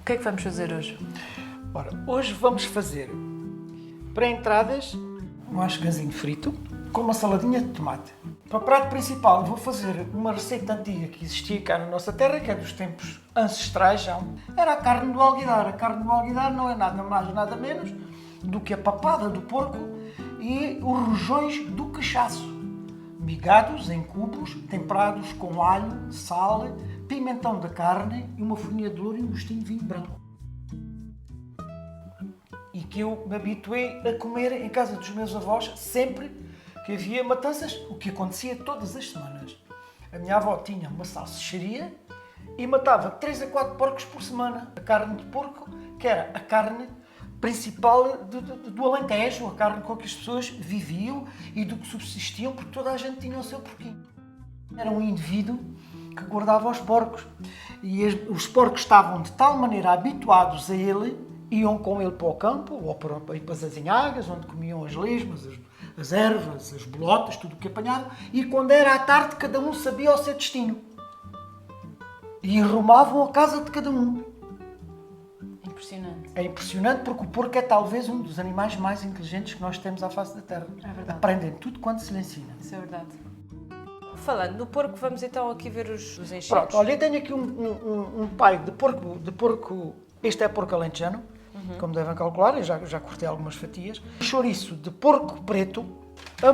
O que é que vamos fazer hoje? Ora, hoje vamos fazer, para entradas, um ascazinho frito com uma saladinha de tomate. Para o prato principal vou fazer uma receita antiga que existia cá na nossa terra, que é dos tempos ancestrais já. Era a carne do alguidar. A carne do alguidar não é nada mais, nada menos do que a papada do porco e os rojões do cachaço. Migados em cubos, temperados com alho, sal, pimentão da carne e uma folhinha de louro e um gostinho de vinho branco. E que eu me habituei a comer em casa dos meus avós sempre que havia matanças, o que acontecia todas as semanas. A minha avó tinha uma salsicharia e matava 3 a 4 porcos por semana. A carne de porco, que era a carne principal do Alentejo, a carne com que as pessoas viviam e do que subsistiam, porque toda a gente tinha o seu porquinho. Era um indivíduo que guardava os porcos. E os porcos estavam de tal maneira habituados a ele, iam com ele para o campo, ou para as azinhagas, onde comiam as lesmas, as ervas, as bolotas, tudo o que apanhavam, e quando era à tarde, cada um sabia o seu destino. E arrumavam a casa de cada um. Impressionante. É impressionante porque o porco é talvez um dos animais mais inteligentes que nós temos à face da Terra. É verdade. Aprendem tudo quando se lhe ensina. Isso é verdade. Falando do porco, vamos então aqui ver os enchidos. Pronto, olha, eu tenho aqui um pai de porco, este é porco alentejano, como devem calcular, eu já cortei algumas fatias. Chouriço de porco preto, a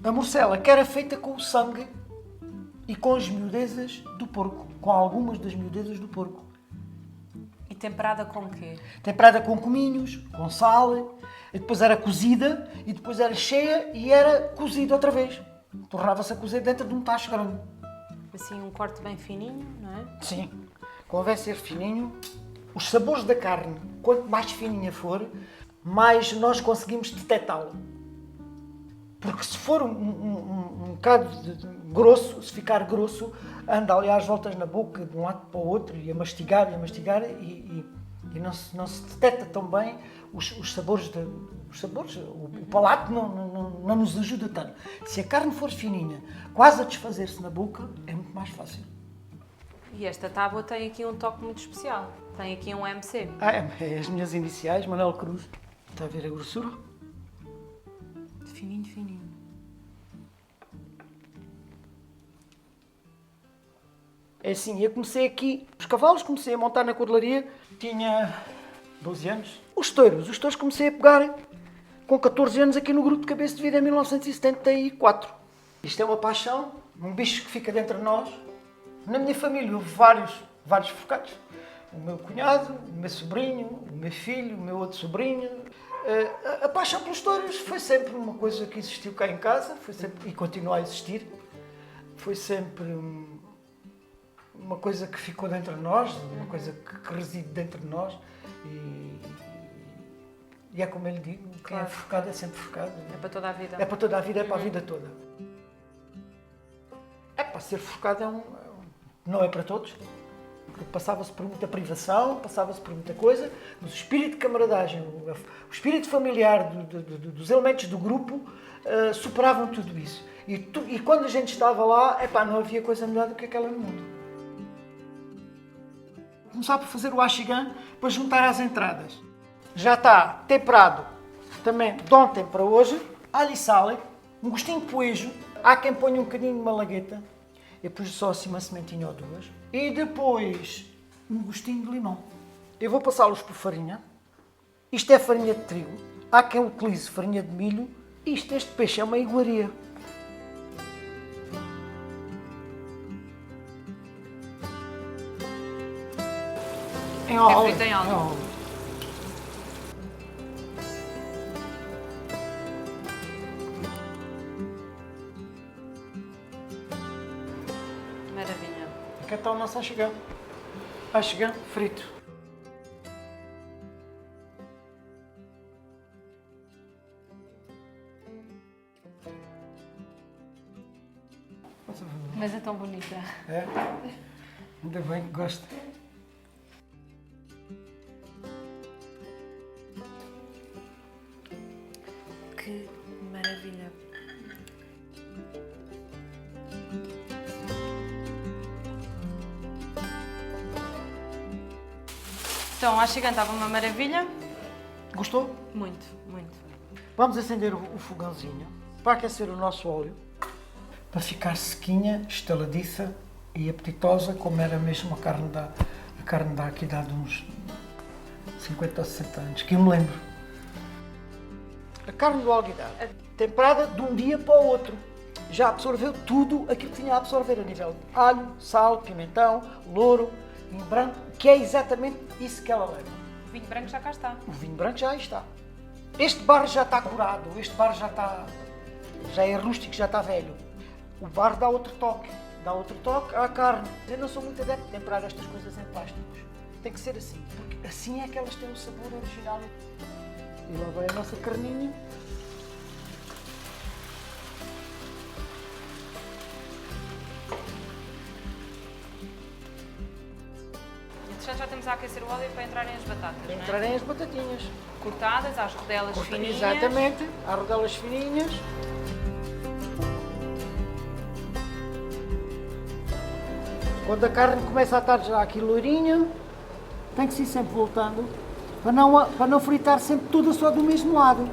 morcela que era feita com o sangue e com as miudezas do porco, com algumas das miudezas do porco. E temperada com o quê? Temperada com cominhos, com sal, e depois era cozida, e depois era cheia e era cozida outra vez. Tornava-se a cozer dentro de um tacho grande. Assim, um corte bem fininho, não é? Sim, convém ser fininho. Os sabores da carne, quanto mais fininha for, mais nós conseguimos detectá-lo. Porque se for um bocado grosso, se ficar grosso, anda ali às voltas na boca, de um lado para o outro, e a mastigar, e não se detecta tão bem os sabores. O palato não nos ajuda tanto. Se a carne for fininha, quase a desfazer-se na boca, é muito mais fácil. E esta tábua tem aqui um toque muito especial. Tem aqui um MC. É as minhas iniciais, Manuel Cruz. Está a ver a grossura? Fininho, fininho. É assim, eu comecei aqui, os cavalos comecei a montar na cordelaria, tinha 12 anos. Os touros comecei a pegar com 14 anos aqui no grupo de cabeça de vida em 1974. Isto é uma paixão, um bicho que fica dentro de nós. Na minha família houve vários focados. O meu cunhado, o meu sobrinho, o meu filho, o meu outro sobrinho. A paixão pelos touros foi sempre uma coisa que existiu cá em casa, foi sempre, e continua a existir. Foi sempre uma coisa que ficou dentro de nós, uma coisa que reside dentro de nós. E é como eu lhe digo, quem é focado é sempre focado. É para toda a vida. É para toda a vida, é para a vida toda. É para ser focado não é para todos. Passava-se por muita privação, passava-se por muita coisa, mas o espírito de camaradagem, o espírito familiar dos elementos do grupo superavam tudo isso. E quando a gente estava lá, não havia coisa melhor do que aquela no mundo. Começar por fazer o axigan para juntar às entradas. Já está temperado também de ontem para hoje, alho e sal, um gostinho de poejo, há quem ponha um bocadinho de malagueta, eu pus só assim uma sementinha ou duas, e depois um gostinho de limão. Eu vou passá-los por farinha, isto é farinha de trigo, há quem utilize farinha de milho, este peixe é uma iguaria. Em óleo. frito em óleo. Maravilha. Aqui está o nosso axigan. Axigan frito. Mas é tão bonita. É? Ainda bem que gosto. Que maravilha. Então, à chegante estava uma maravilha. Gostou? Muito, muito. Vamos acender o fogãozinho para aquecer o nosso óleo. Para ficar sequinha, estaladiça e apetitosa, como era mesmo a carne da aqui dá de uns 50 ou 60 anos, que eu me lembro. A carne do alguidar, temperada de um dia para o outro. Já absorveu tudo aquilo que tinha a absorver a nível de alho, sal, pimentão, louro, vinho branco, que é exatamente isso que ela leva. O vinho branco já cá está. O vinho branco já aí está. Este barro já está curado, este barro já é rústico, já está velho. O barro dá outro toque à carne. Eu não sou muito adepto de temperar estas coisas em plásticos. Tem que ser assim, porque assim é que elas têm o sabor original. E lá vai a nossa carninha. Entretanto, já temos a aquecer o óleo para entrarem as batatas, não é? Entrarem as batatinhas. Cortadas às rodelas fininhas. Exatamente, às rodelas fininhas. Quando a carne começa a estar já aqui loirinha, tem que se ir sempre voltando, para não fritar sempre tudo só do mesmo lado.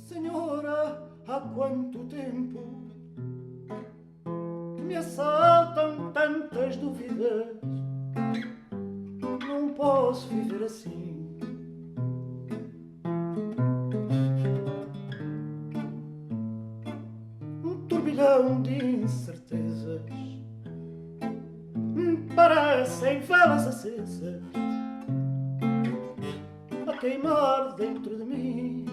Senhora, há quanto tempo que me assaltam tantas dúvidas? Não posso viver assim. Um turbilhão de incertezas parecem velas acesas a queimar dentro de mim.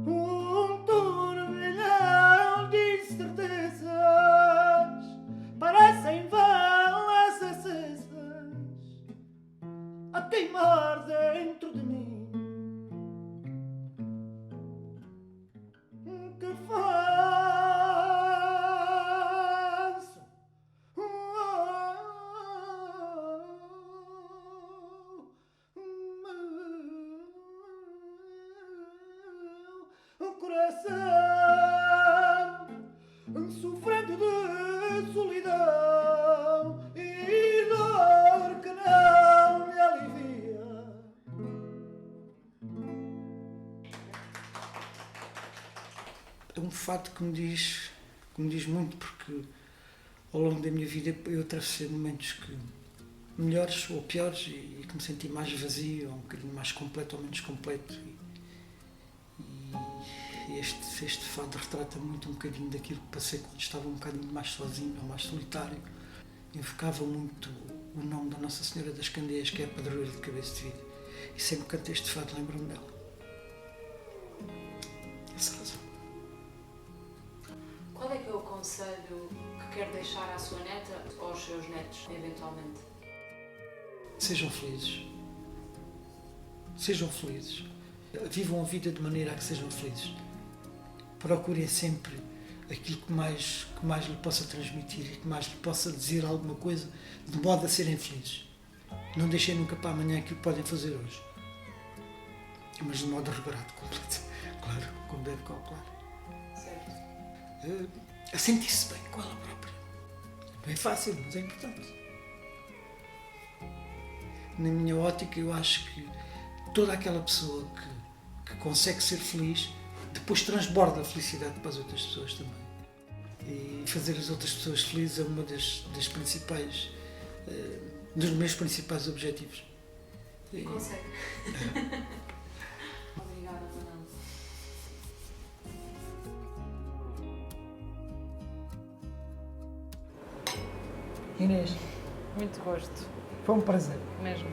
Um turbilhão de incertezas parecem velas acesas a queimar dentro de mim. Que faço? O coração sofrendo de solidão e dor que não me alivia. É um fato que me diz muito, porque ao longo da minha vida eu atravessei momentos melhores ou piores e que me senti mais vazio, ou um bocadinho mais completo ou menos completo. E este fado retrata muito um bocadinho daquilo que passei quando estava um bocadinho mais sozinho ou mais solitário. Invocava muito o nome da Nossa Senhora das Candeias, que é a padroeira de Cabeça de Vida. E sempre que canto este fado lembro-me dela. Essa razão. Qual é que é o conselho que quer deixar à sua neta ou aos seus netos, eventualmente? Sejam felizes. Sejam felizes. Vivam a vida de maneira a que sejam felizes. Procurem sempre aquilo que mais lhe possa transmitir e que mais lhe possa dizer alguma coisa de modo a serem felizes. Não deixem nunca para amanhã aquilo que podem fazer hoje. Mas de modo regrado, completo. Claro, como deve calcular. Certo. A sentir-se bem com ela própria. Não é fácil, mas é importante. Na minha ótica, eu acho que toda aquela pessoa que consegue ser feliz, depois transborda a felicidade para as outras pessoas também. E fazer as outras pessoas felizes é uma das principais, dos meus principais objetivos. E consegue. Obrigada, Fernando. Inês, Muito gosto, foi um prazer. mesmo.